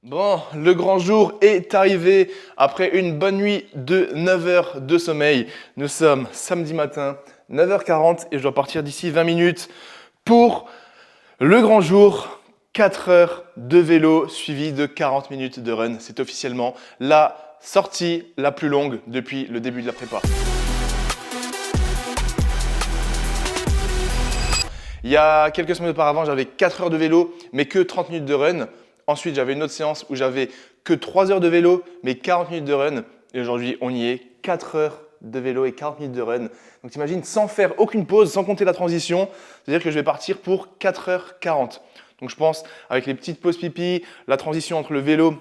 Bon, le grand jour est arrivé après une bonne nuit de 9 heures de sommeil. Nous sommes samedi matin, 9h40 et je dois partir d'ici 20 minutes pour le grand jour. 4 heures de vélo suivi de 40 minutes de run. C'est officiellement la sortie la plus longue depuis le début de la prépa. Il y a quelques semaines auparavant, j'avais 4 heures de vélo, mais que 30 minutes de run. Ensuite, j'avais une autre séance où j'avais que 3 heures de vélo, mais 40 minutes de run. Et aujourd'hui, on y est, 4 heures de vélo et 40 minutes de run. Donc t'imagines, sans faire aucune pause, sans compter la transition, c'est-à-dire que je vais partir pour 4h40. Donc je pense, avec les petites pauses pipi, la transition entre le vélo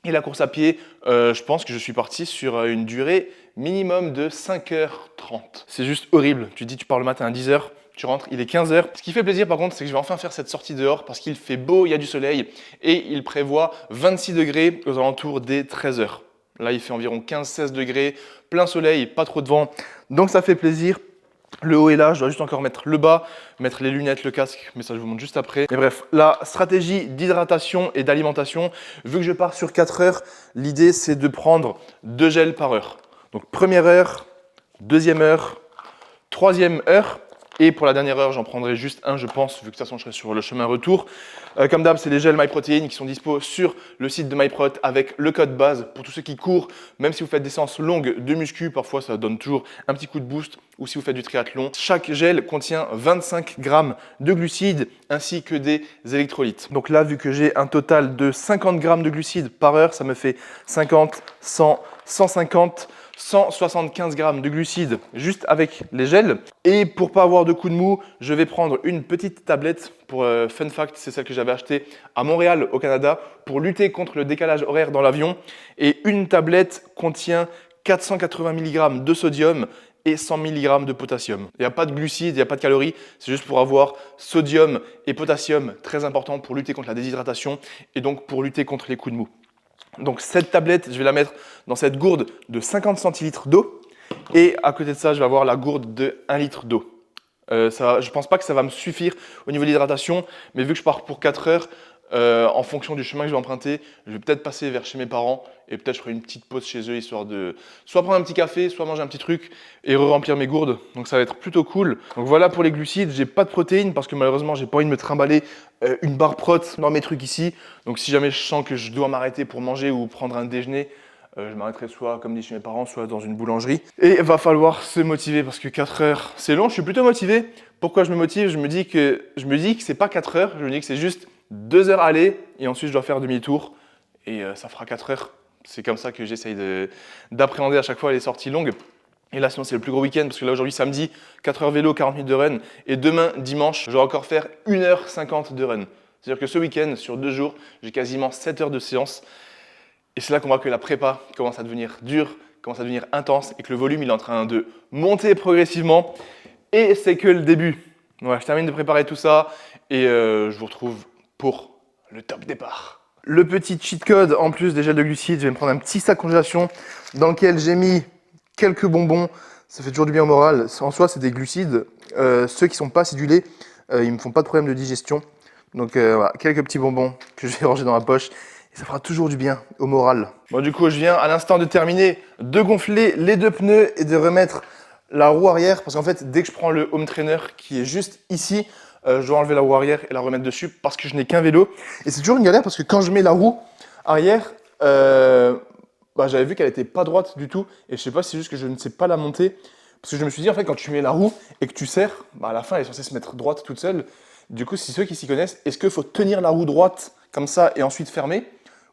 et la course à pied, je pense que je suis parti sur une durée minimum de 5h30. C'est juste horrible. Tu te dis, tu pars le matin à 10h. Tu rentres, il est 15h. Ce qui fait plaisir par contre, c'est que je vais enfin faire cette sortie dehors parce qu'il fait beau, il y a du soleil et il prévoit 26 degrés aux alentours des 13h. Là, il fait environ 15-16 degrés, plein soleil, pas trop de vent. Donc ça fait plaisir. Le haut est là, je dois juste encore mettre le bas, mettre les lunettes, le casque, mais ça je vous montre juste après. Mais bref, la stratégie d'hydratation et d'alimentation, vu que je pars sur 4 heures, l'idée c'est de prendre 2 gels par heure. Donc première heure, deuxième heure, troisième heure. Et pour la dernière heure, j'en prendrai juste un, je pense, vu que de toute façon, je serai sur le chemin retour. Comme d'hab, c'est les gels MyProtein qui sont dispo sur le site de MyProt avec le code base pour tous ceux qui courent. Même si vous faites des séances longues de muscu, parfois ça donne toujours un petit coup de boost. Ou si vous faites du triathlon, chaque gel contient 25 grammes de glucides ainsi que des électrolytes. Donc là, vu que j'ai un total de 50 grammes de glucides par heure, ça me fait 50, 100, 150, 175 grammes de glucides juste avec les gels. Et pour pas avoir de coup de mou, je vais prendre une petite tablette. Pour fun fact, c'est celle que j'avais achetée à Montréal au Canada pour lutter contre le décalage horaire dans l'avion. Et une tablette contient 480 mg de sodium et 100 mg de potassium. Il n'y a pas de glucides, il n'y a pas de calories, c'est juste pour avoir sodium et potassium, très important pour lutter contre la déshydratation et donc pour lutter contre les coups de mou. Donc cette tablette, je vais la mettre dans cette gourde de 50 centilitres d'eau. Et à côté de ça, je vais avoir la gourde de 1 litre d'eau. Je ne pense pas que ça va me suffire au niveau de l'hydratation, mais vu que je pars pour 4 heures, en fonction du chemin que je vais emprunter, je vais peut-être passer vers chez mes parents et peut-être je ferai une petite pause chez eux, histoire de soit prendre un petit café, soit manger un petit truc et remplir mes gourdes. Donc ça va être plutôt cool. Donc voilà pour les glucides, j'ai pas de protéines parce que malheureusement j'ai pas envie de me trimballer une barre prot dans mes trucs ici. Donc si jamais je sens que je dois m'arrêter pour manger ou prendre un déjeuner, je m'arrêterai soit comme dit chez mes parents, soit dans une boulangerie. Et il va falloir se motiver parce que 4 heures, c'est long, je suis plutôt motivé. Pourquoi je me motive? Je me dis que c'est pas 4 heures, je me dis que c'est juste 2 heures aller et ensuite je dois faire demi-tour et ça fera 4 heures. C'est comme ça que j'essaye d'appréhender à chaque fois les sorties longues. Et là sinon c'est le plus gros week-end parce que là aujourd'hui samedi, 4 heures vélo, 40 minutes de run et demain dimanche, je vais encore faire 1h50 de run. C'est-à-dire que ce week-end, sur 2 jours, j'ai quasiment 7 heures de séance. Et c'est là qu'on voit que la prépa commence à devenir dure, commence à devenir intense et que le volume il est en train de monter progressivement. Et c'est que le début. Voilà, je termine de préparer tout ça et je vous retrouve pour le top départ. Le petit cheat code, en plus des gels de glucides, je vais me prendre un petit sac congélation dans lequel j'ai mis quelques bonbons. Ça fait toujours du bien au moral. En soi, c'est des glucides. Ceux qui ne sont pas acidulés, ils ne me font pas de problème de digestion. Donc voilà, quelques petits bonbons que je vais ranger dans ma poche. Et ça fera toujours du bien au moral. Bon, du coup, je viens à l'instant de terminer de gonfler les 2 pneus et de remettre la roue arrière. Parce qu'en fait, dès que je prends le home trainer qui est juste ici, je dois enlever la roue arrière et la remettre dessus parce que je n'ai qu'un vélo. Et c'est toujours une galère parce que quand je mets la roue arrière, j'avais vu qu'elle n'était pas droite du tout. Et je sais pas si c'est juste que je ne sais pas la monter. Parce que je me suis dit, en fait, quand tu mets la roue et que tu serres, à la fin, elle est censée se mettre droite toute seule. Du coup, si ceux qui s'y connaissent, est-ce qu'il faut tenir la roue droite comme ça et ensuite fermer?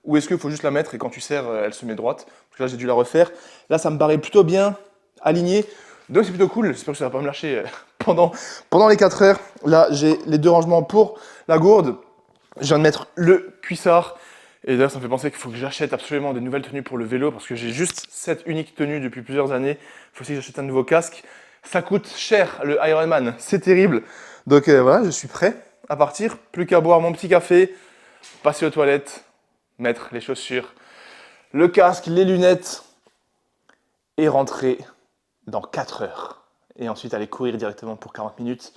Ou est-ce qu'il faut juste la mettre et quand tu serres, elle se met droite? Parce que là, j'ai dû la refaire. Là, ça me paraît plutôt bien aligné. Donc, c'est plutôt cool. J'espère que ça ne va pas me lâcher pendant les 4 heures. Là, j'ai les 2 rangements pour la gourde. Je viens de mettre le cuissard. Et d'ailleurs, ça me fait penser qu'il faut que j'achète absolument des nouvelles tenues pour le vélo parce que j'ai juste cette unique tenue depuis plusieurs années. Il faut aussi que j'achète un nouveau casque. Ça coûte cher, le Ironman. C'est terrible. Donc voilà, je suis prêt à partir. Plus qu'à boire mon petit café, passer aux toilettes, mettre les chaussures, le casque, les lunettes et rentrer dans 4 heures. Et ensuite aller courir directement pour 40 minutes.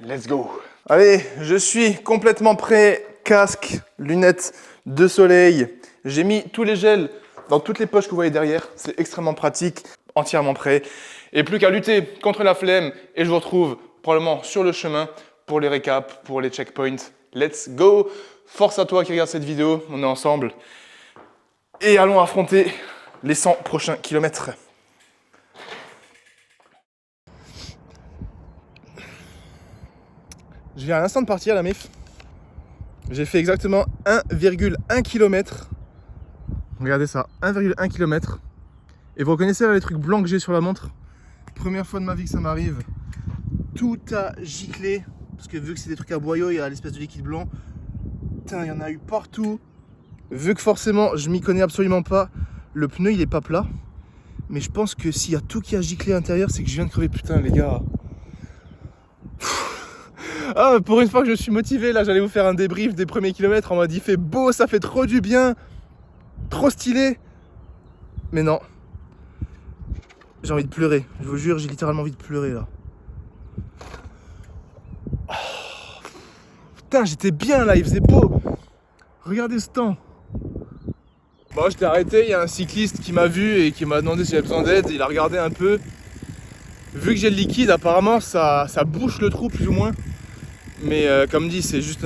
Let's go! Allez, je suis complètement prêt casque, lunettes de soleil. J'ai mis tous les gels dans toutes les poches que vous voyez derrière. C'est extrêmement pratique, entièrement prêt. Et plus qu'à lutter contre la flemme. Et je vous retrouve probablement sur le chemin pour les récaps, pour les checkpoints. Let's go! Force à toi qui regarde cette vidéo, on est ensemble. Et allons affronter les 100 prochains kilomètres. Je viens à l'instant de partir, la MIF. J'ai fait exactement 1,1 km. Regardez ça, 1,1 km. Et vous reconnaissez là les trucs blancs que j'ai sur la montre? Première fois de ma vie que ça m'arrive. Tout a giclé. Parce que vu que c'est des trucs à boyau, il y a l'espèce de liquide blanc. Putain, il y en a eu partout. Vu que forcément, je m'y connais absolument pas, le pneu il est pas plat. Mais je pense que s'il y a tout qui a giclé à l'intérieur, c'est que je viens de crever. Putain, les gars. Ah, pour une fois que je suis motivé, là j'allais vous faire un débrief des premiers kilomètres. On m'a dit fait beau, ça fait trop du bien, trop stylé. Mais non, j'ai envie de pleurer, je vous jure, j'ai littéralement envie de pleurer là. Oh, putain, j'étais bien là, il faisait beau. Regardez ce temps. Bon, je t'ai arrêté, il y a un cycliste qui m'a vu et qui m'a demandé si j'avais besoin d'aide. Il a regardé un peu. Vu que j'ai le liquide, apparemment ça bouche le trou plus ou moins. Mais comme dit, c'est juste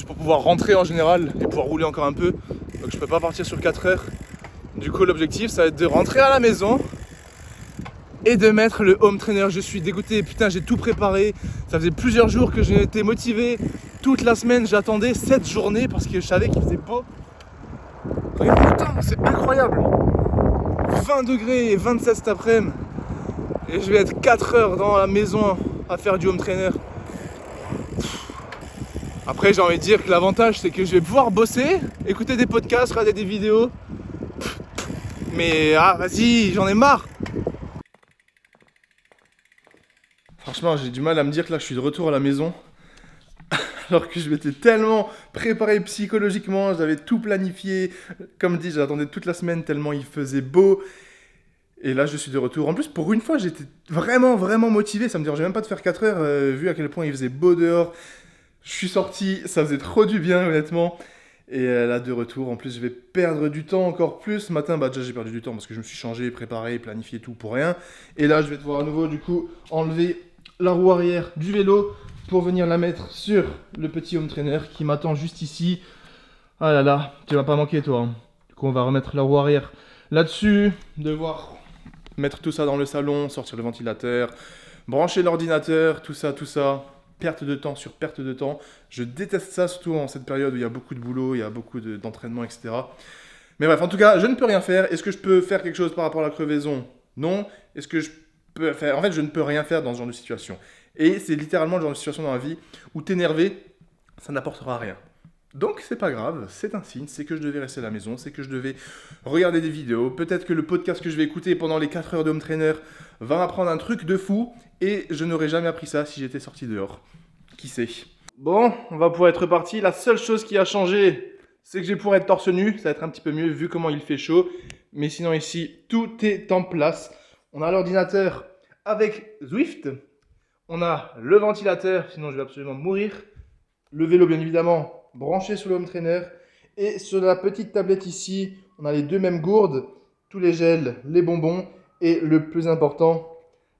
pour pouvoir rentrer en général et pouvoir rouler encore un peu. Donc je peux pas partir sur 4 heures. Du coup l'objectif ça va être de rentrer à la maison et de mettre le home trainer. Je suis dégoûté, putain j'ai tout préparé. Ça faisait plusieurs jours que j'ai été motivé. Toute la semaine j'attendais cette journée parce que je savais qu'il faisait beau. Regarde le temps, c'est incroyable. 20 degrés et 27 cet après-midi. Et je vais être 4 heures dans la maison à faire du home trainer. Après j'ai envie de dire que l'avantage c'est que je vais pouvoir bosser, écouter des podcasts, regarder des vidéos. Mais vas-y, j'en ai marre. Franchement j'ai du mal à me dire que là je suis de retour à la maison. Alors que je m'étais tellement préparé psychologiquement, j'avais tout planifié. Comme dit, j'attendais toute la semaine tellement il faisait beau. Et là je suis de retour. En plus pour une fois j'étais vraiment motivé. Ça me dérangeait même pas de faire 4 heures vu à quel point il faisait beau dehors. Je suis sorti, ça faisait trop du bien honnêtement. Et là de retour, en plus je vais perdre du temps encore plus. Ce matin déjà j'ai perdu du temps parce que je me suis changé, préparé, planifié tout pour rien. Et là je vais devoir à nouveau du coup enlever la roue arrière du vélo pour venir la mettre sur le petit home trainer qui m'attend juste ici. Ah là là, tu vas pas manquer toi. Hein. Du coup on va remettre la roue arrière là-dessus, devoir mettre tout ça dans le salon, sortir le ventilateur, brancher l'ordinateur, tout ça. Perte de temps sur perte de temps. Je déteste ça, surtout en cette période où il y a beaucoup de boulot, il y a beaucoup d'entraînement, etc. Mais bref, en tout cas, je ne peux rien faire. Est-ce que je peux faire quelque chose par rapport à la crevaison? Non. Est-ce que je peux faire... En fait, je ne peux rien faire dans ce genre de situation. Et c'est littéralement le genre de situation dans la vie où t'énerver, ça n'apportera rien. Donc c'est pas grave, c'est un signe, c'est que je devais rester à la maison, c'est que je devais regarder des vidéos. Peut-être que le podcast que je vais écouter pendant les 4 heures de home trainer va m'apprendre un truc de fou et je n'aurais jamais appris ça si j'étais sorti dehors. Qui sait? Bon, on va pouvoir être reparti. La seule chose qui a changé, c'est que je vais pouvoir être torse nu. Ça va être un petit peu mieux vu comment il fait chaud. Mais sinon ici, tout est en place. On a l'ordinateur avec Zwift. On a le ventilateur, sinon je vais absolument mourir. Le vélo bien évidemment branché sur le home trainer. Et sur la petite tablette ici, on a les deux mêmes gourdes, tous les gels, les bonbons et le plus important,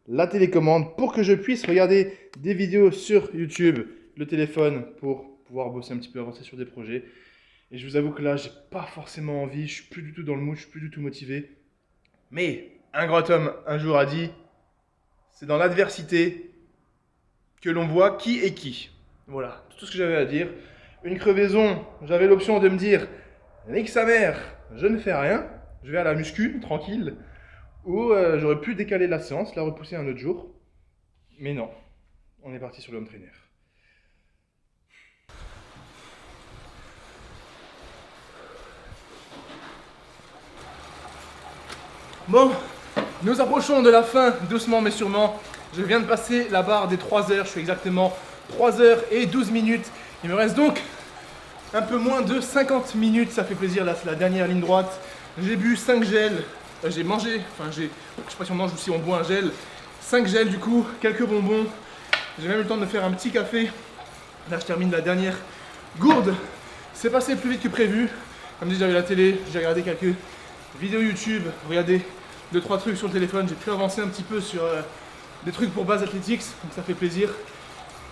la télécommande pour que je puisse regarder des vidéos sur YouTube, le téléphone pour pouvoir bosser un petit peu, avancer sur des projets. Et je vous avoue que là, j'ai pas forcément envie, je suis plus du tout dans le mood, je suis plus du tout motivé. Mais un grand homme un jour a dit, c'est dans l'adversité que l'on voit qui est qui. Voilà, tout ce que j'avais à dire. Une crevaison, j'avais l'option de me dire, nique sa mère, je ne fais rien, je vais à la muscu, tranquille. Ou j'aurais pu décaler la séance, la repousser un autre jour. Mais non, on est parti sur le home trainer. Bon, nous approchons de la fin, doucement mais sûrement. Je viens de passer la barre des 3 heures, je suis exactement 3 heures et 12 minutes. Il me reste donc un peu moins de 50 minutes, ça fait plaisir, là c'est la dernière ligne droite. J'ai bu 5 gels, j'ai mangé, je sais pas si on mange ou si on boit un gel. 5 gels du coup, quelques bonbons. J'ai même eu le temps de me faire un petit café. Là je termine la dernière Gourde, c'est passé plus vite que prévu. Comme dit, j'avais la télé, j'ai regardé quelques vidéos YouTube, regardé 2-3 trucs sur le téléphone. J'ai pu avancer un petit peu sur des trucs pour base athletics, donc ça fait plaisir.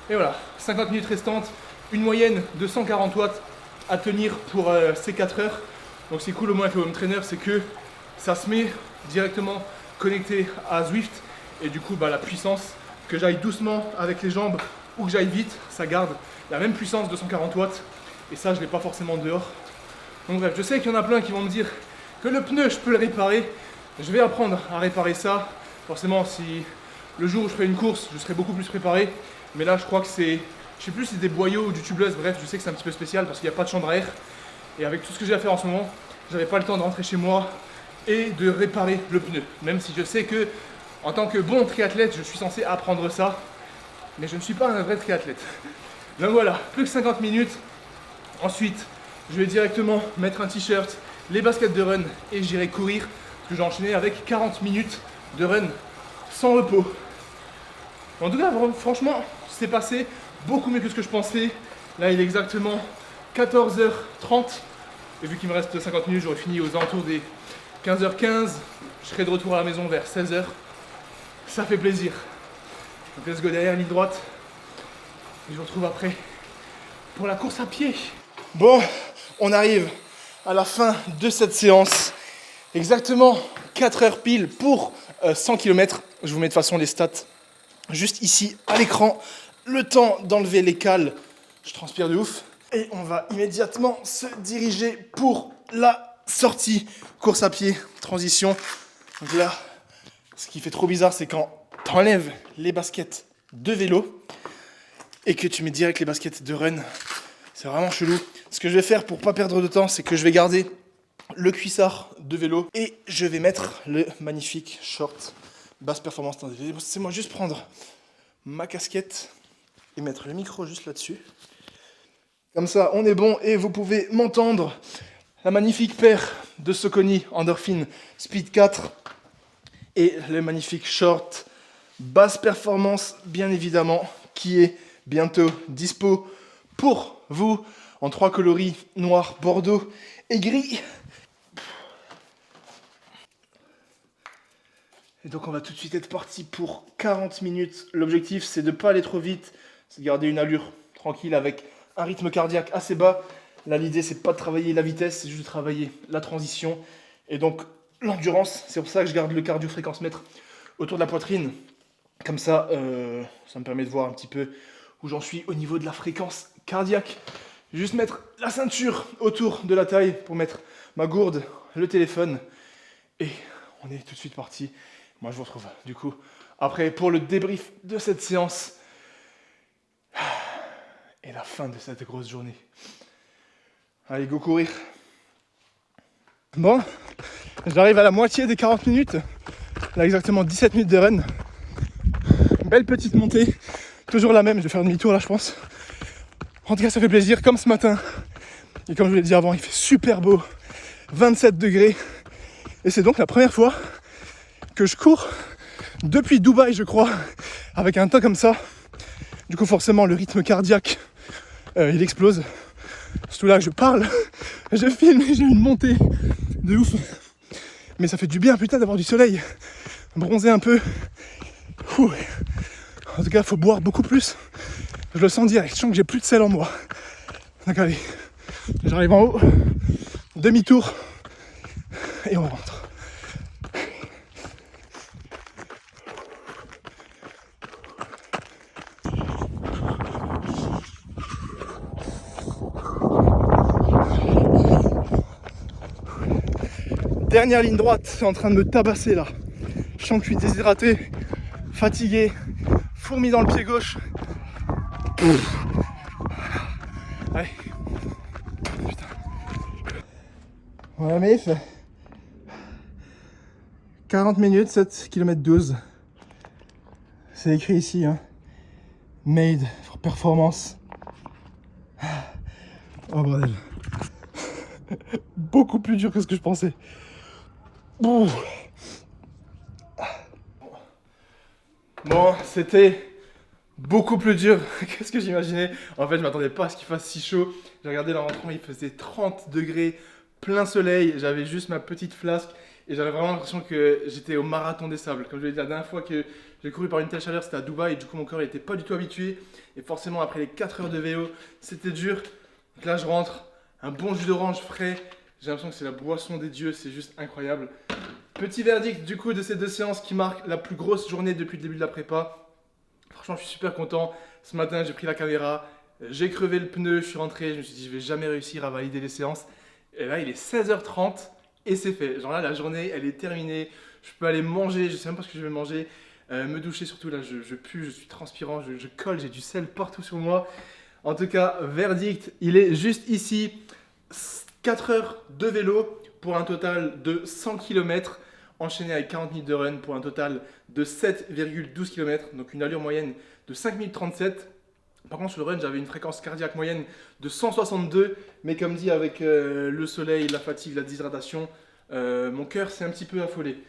Et voilà, 50 minutes restantes, une moyenne de 140 watts à tenir pour ces 4 heures. Donc c'est cool au moins avec le home trainer, c'est que ça se met directement connecté à Zwift. Et du coup, la puissance, que j'aille doucement avec les jambes ou que j'aille vite, ça garde la même puissance de 140 watts. Et ça, je ne l'ai pas forcément dehors. Donc bref, je sais qu'il y en a plein qui vont me dire que le pneu, je peux le réparer. Je vais apprendre à réparer ça. Forcément, si le jour où je ferai une course, je serai beaucoup plus préparé. Mais là, je crois que c'est, je sais plus si c'est des boyaux ou du tubeless. Bref, je sais que c'est un petit peu spécial parce qu'il n'y a pas de chambre à air. Et avec tout ce que j'ai à faire en ce moment, j'avais pas le temps de rentrer chez moi et de réparer le pneu. Même si je sais que, en tant que bon triathlète, je suis censé apprendre ça. Mais je ne suis pas un vrai triathlète. Donc voilà, plus que 50 minutes. Ensuite, je vais directement mettre un t-shirt, les baskets de run et j'irai courir. Parce que j'ai enchaîné avec 40 minutes de run sans repos. En tout cas, franchement, c'est passé beaucoup mieux que ce que je pensais. Là, il est exactement 14h30. Et vu qu'il me reste 50 minutes, j'aurai fini aux alentours des 15h15. Je serai de retour à la maison vers 16h. Ça fait plaisir. Donc let's go derrière, ligne droite. Et je vous retrouve après pour la course à pied. Bon, on arrive à la fin de cette séance. Exactement 4 heures pile pour 100 km. Je vous mets de toute façon les stats juste ici à l'écran. Le temps d'enlever les cales. Je transpire de ouf. Et on va immédiatement se diriger pour la sortie. Course à pied, transition. Donc là, ce qui fait trop bizarre, c'est quand tu enlèves les baskets de vélo et que tu mets direct les baskets de run. C'est vraiment chelou. Ce que je vais faire pour pas perdre de temps, c'est que je vais garder le cuissard de vélo et je vais mettre le magnifique short basse performance. C'est moi juste prendre ma casquette et mettre le micro juste là-dessus. Comme ça, on est bon et vous pouvez m'entendre. La magnifique paire de Saucony Endorphin Speed 4 et le magnifique short basse performance, bien évidemment, qui est bientôt dispo pour vous en 3 coloris, noir, bordeaux et gris. Et donc on va tout de suite être parti pour 40 minutes. L'objectif, c'est de ne pas aller trop vite, c'est de garder une allure tranquille avec un rythme cardiaque assez bas. Là, l'idée, c'est pas de travailler la vitesse, c'est juste de travailler la transition et donc l'endurance. C'est pour ça que je garde le cardio fréquence mètre autour de la poitrine. Comme ça, ça me permet de voir un petit peu où j'en suis au niveau de la fréquence cardiaque. Juste mettre la ceinture autour de la taille pour mettre ma gourde, le téléphone. Et on est tout de suite parti. Moi, je vous retrouve du coup après pour le débrief de cette séance et la fin de cette grosse journée. Allez, go courir. Bon, j'arrive à la moitié des 40 minutes. Là, exactement 17 minutes de run. Belle petite montée. Toujours la même, je vais faire demi-tour là, je pense. En tout cas, ça fait plaisir, comme ce matin. Et comme je vous l'ai dit avant, il fait super beau. 27 degrés. Et c'est donc la première fois que je cours depuis Dubaï, je crois, avec un temps comme ça. Du coup, forcément, le rythme cardiaque, il explose. Surtout là, je parle, je filme et j'ai une montée de ouf. Mais ça fait du bien, putain, d'avoir du soleil. Bronzer un peu. Ouh. En tout cas, il faut boire beaucoup plus. Je le sens direct, je sens que j'ai plus de sel en moi. Donc allez, j'arrive en haut, demi-tour, et on rentre. Dernière ligne droite, c'est en train de me tabasser là. Je sens que je suis déshydraté, fatigué, fourmi dans le pied gauche. Allez. Putain. Voilà, mais il fait 40 minutes, 7 km 12. C'est écrit ici, hein. Made for performance. Oh bordel. Beaucoup plus dur que ce que je pensais. Ouh. Bon, c'était beaucoup plus dur que ce que j'imaginais. En fait, je m'attendais pas à ce qu'il fasse si chaud. J'ai regardé là en rentrant, il faisait 30 degrés, plein soleil. J'avais juste ma petite flasque et j'avais vraiment l'impression que j'étais au marathon des sables. Comme je l'ai dit la dernière fois que j'ai couru par une telle chaleur, c'était à Dubaï et du coup mon corps n'était pas du tout habitué. Et forcément, après les 4 heures de vélo, c'était dur. Donc là, je rentre, un bon jus d'orange frais. J'ai l'impression que c'est la boisson des dieux, c'est juste incroyable. Petit verdict du coup de ces 2 séances qui marquent la plus grosse journée depuis le début de la prépa. Franchement, je suis super content. Ce matin, j'ai pris la caméra, j'ai crevé le pneu, je suis rentré, je me suis dit, je vais jamais réussir à valider les séances. Et là, il est 16h30 et c'est fait. Genre là, la journée, elle est terminée. Je peux aller manger, je sais même pas ce que je vais manger. Me doucher surtout, là, je pue, je suis transpirant, je colle, j'ai du sel partout sur moi. En tout cas, verdict, il est juste ici. 4 heures de vélo pour un total de 100 km, enchaîné avec 40 minutes de run pour un total de 7,12 km, donc une allure moyenne de 5 minutes 37. Par contre, sur le run, j'avais une fréquence cardiaque moyenne de 162, mais comme dit, avec le soleil, la fatigue, la déshydratation, mon cœur s'est un petit peu affolé.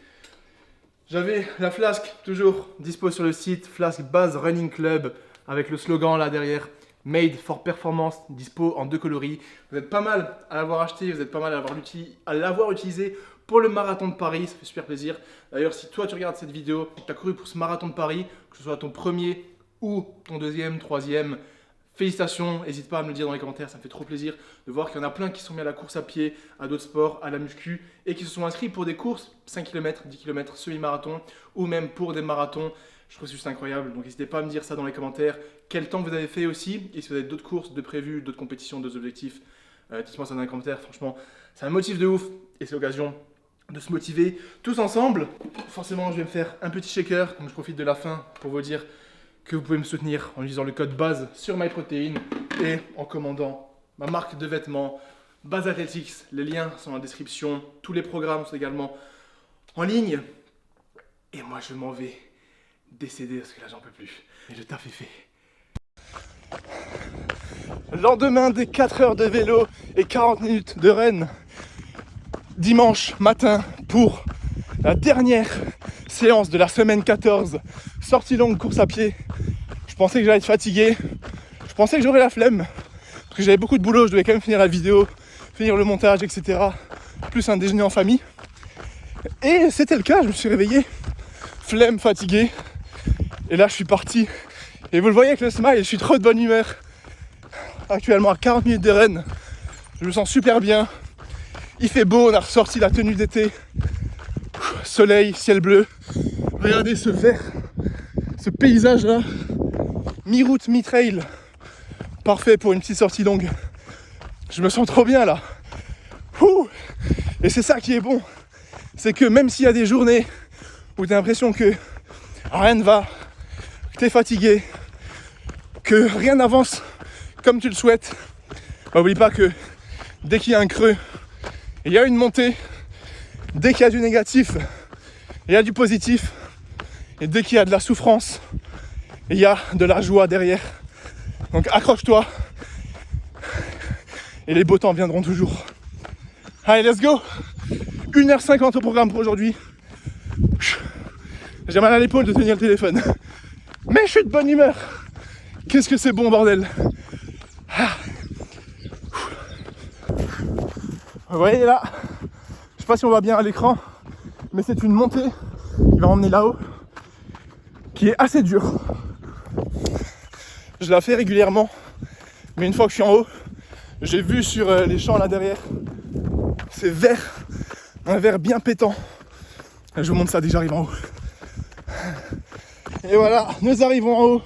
J'avais la flasque toujours dispo sur le site, flasque Base Running Club, avec le slogan là derrière. Made for Performance, dispo en 2 coloris. Vous êtes pas mal à l'avoir acheté, vous êtes pas mal à l'avoir utilisé pour le marathon de Paris, ça fait super plaisir. D'ailleurs, si toi tu regardes cette vidéo, tu as couru pour ce marathon de Paris, que ce soit ton premier ou ton deuxième, troisième, félicitations, n'hésite pas à me le dire dans les commentaires, ça me fait trop plaisir de voir qu'il y en a plein qui sont mis à la course à pied, à d'autres sports, à la muscu, et qui se sont inscrits pour des courses, 5 km, 10 km, semi-marathon, ou même pour des marathons. Je trouve que c'est juste incroyable, donc n'hésitez pas à me dire ça dans les commentaires, quel temps vous avez fait aussi, et si vous avez d'autres courses, de prévues, d'autres compétitions, d'autres objectifs, dites-moi ça dans les commentaires, franchement, c'est un motif de ouf, et c'est l'occasion de se motiver tous ensemble. Forcément, je vais me faire un petit shaker, donc je profite de la fin pour vous dire que vous pouvez me soutenir en utilisant le code BASE sur MyProtein et en commandant ma marque de vêtements, Base Athletics. Les liens sont dans la description, tous les programmes sont également en ligne, et moi je m'en vais décéder parce que là j'en peux plus. Et le taf est fait. Lendemain des 4 heures de vélo et 40 minutes de run, dimanche matin pour la dernière séance de la semaine 14, sortie longue, course à pied. Je pensais que j'allais être fatigué, je pensais que j'aurais la flemme, parce que j'avais beaucoup de boulot, je devais quand même finir la vidéo, finir le montage, etc. Plus un déjeuner en famille. Et c'était le cas, je me suis réveillé, flemme, fatigué. Et là je suis parti, et vous le voyez avec le smile, je suis trop de bonne humeur. Actuellement à 40 minutes de run, je me sens super bien. Il fait beau, on a ressorti la tenue d'été. Soleil, ciel bleu. Regardez ce vert, ce paysage là. Mi-route, mi-trail. Parfait pour une petite sortie longue. Je me sens trop bien là. Et c'est ça qui est bon. C'est que même s'il y a des journées où tu as l'impression que rien ne va, que tu es fatigué, que rien n'avance comme tu le souhaites, n'oublie pas que dès qu'il y a un creux, il y a une montée. Dès qu'il y a du négatif, il y a du positif. Et dès qu'il y a de la souffrance, il y a de la joie derrière. Donc accroche-toi. Et les beaux temps viendront toujours. Allez, let's go. 1h50 au programme pour aujourd'hui. J'ai mal à l'épaule de tenir le téléphone. Mais je suis de bonne humeur. Qu'est-ce que c'est bon, bordel. Vous voyez là, je sais pas si on voit bien à l'écran, mais c'est une montée qui va m'emmener là-haut, qui est assez dure. Je la fais régulièrement, mais une fois que je suis en haut, j'ai vu sur les champs là derrière, c'est vert, un vert bien pétant. Je vous montre ça dès que j'arrive en haut. Et voilà, nous arrivons en haut.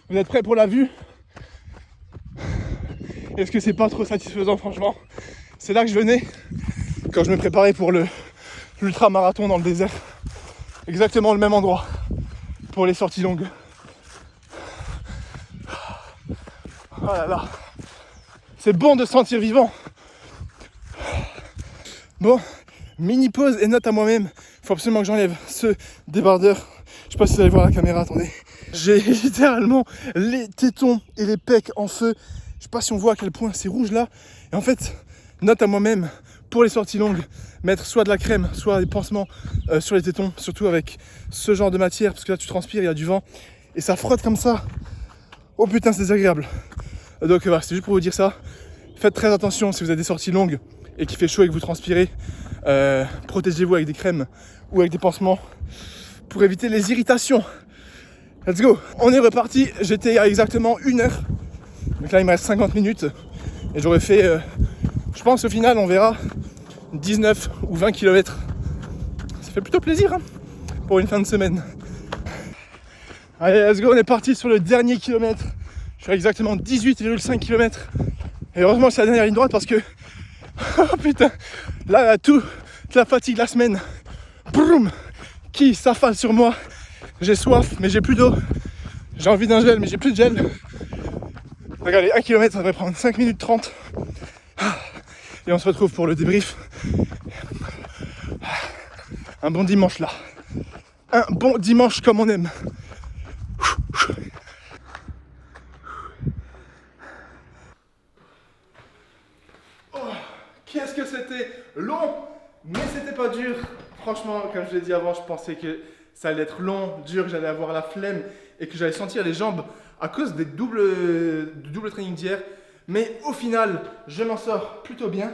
Vous êtes prêts pour la vue? Est-ce que c'est pas trop satisfaisant, franchement? C'est là que je venais quand je me préparais pour l'ultra-marathon dans le désert. Exactement le même endroit pour les sorties longues. Oh là là, c'est bon de se sentir vivant. Bon, mini pause et note à moi-même. Il faut absolument que j'enlève ce débardeur. Je sais pas si vous allez voir la caméra, attendez. J'ai littéralement les tétons et les pecs en feu. Je sais pas si on voit à quel point c'est rouge là. Et en fait, note à moi-même, pour les sorties longues, mettre soit de la crème, soit des pansements sur les tétons, surtout avec ce genre de matière, parce que là tu transpires, il y a du vent, et ça frotte comme ça, Oh putain, c'est désagréable. Donc voilà, c'est juste pour vous dire ça. Faites très attention si vous avez des sorties longues et qu'il fait chaud et que vous transpirez. Protégez-vous avec des crèmes ou avec des pansements pour éviter les irritations. Let's go. On est reparti. J'étais à exactement 1 heure. Donc là, il me reste 50 minutes. Et j'aurais fait, je pense au final, on verra, 19 ou 20 km. Ça fait plutôt plaisir hein, pour une fin de semaine. Allez, let's go. On est parti sur le dernier kilomètre. Je suis à exactement 18,5 km. Et heureusement, c'est la dernière ligne droite parce que... Oh putain. Là, toute la fatigue de la semaine. Broum, qui s'affale sur moi. J'ai soif, mais j'ai plus d'eau. J'ai envie d'un gel, mais j'ai plus de gel. Regardez, 1 km, ça devrait prendre 5 minutes 30. Et on se retrouve pour le débrief. Un bon dimanche là. Un bon dimanche comme on aime. Oh, qu'est-ce que c'était long, mais c'était pas dur. Franchement, comme je l'ai dit avant, je pensais que ça allait être long, dur, que j'allais avoir la flemme et que j'allais sentir les jambes à cause du double training d'hier. Mais au final, je m'en sors plutôt bien.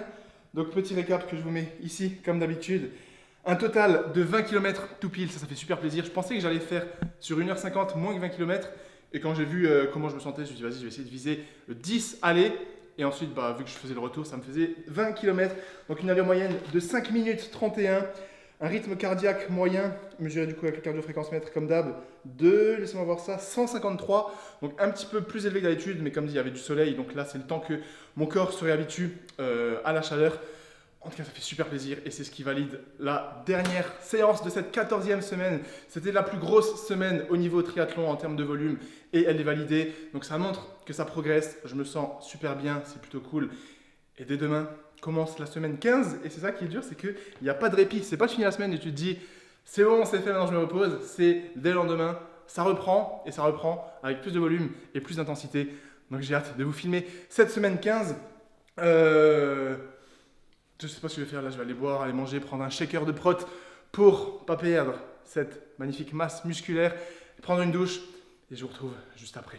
Donc petit récap que je vous mets ici, comme d'habitude. Un total de 20 km tout pile, ça fait super plaisir. Je pensais que j'allais faire sur 1h50 moins que 20 km. Et quand j'ai vu comment je me sentais, je me suis dit vas-y, je vais essayer de viser le 10 aller. Et ensuite, vu que je faisais le retour, ça me faisait 20 km. Donc une allure moyenne de 5 minutes 31. Un rythme cardiaque moyen, mesuré du coup avec le cardio-fréquence-mètre comme d'hab, de, laissez-moi voir ça, 153. Donc un petit peu plus élevé que d'habitude, mais comme dit, il y avait du soleil. Donc là, c'est le temps que mon corps se réhabitue à la chaleur. En tout cas, ça fait super plaisir et c'est ce qui valide la dernière séance de cette 14e semaine. C'était la plus grosse semaine au niveau triathlon en termes de volume et elle est validée. Donc ça montre que ça progresse. Je me sens super bien, c'est plutôt cool. Et dès demain, commence la semaine 15 et c'est ça qui est dur, c'est qu'il n'y a pas de répit. C'est pas fini la semaine et tu te dis c'est bon, c'est fait, maintenant je me repose. C'est dès le lendemain, ça reprend et ça reprend avec plus de volume et plus d'intensité. Donc j'ai hâte de vous filmer cette semaine 15. Je sais pas ce que je vais faire là, je vais aller boire, aller manger, prendre un shaker de prot pour pas perdre cette magnifique masse musculaire, prendre une douche et je vous retrouve juste après.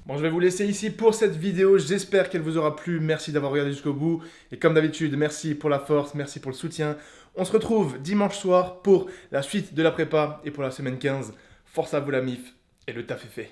Bon, je vais vous laisser ici pour cette vidéo, j'espère qu'elle vous aura plu, merci d'avoir regardé jusqu'au bout et comme d'habitude, merci pour la force, merci pour le soutien. On se retrouve dimanche soir pour la suite de la prépa et pour la semaine 15. Force à vous la MIF et le taf est fait.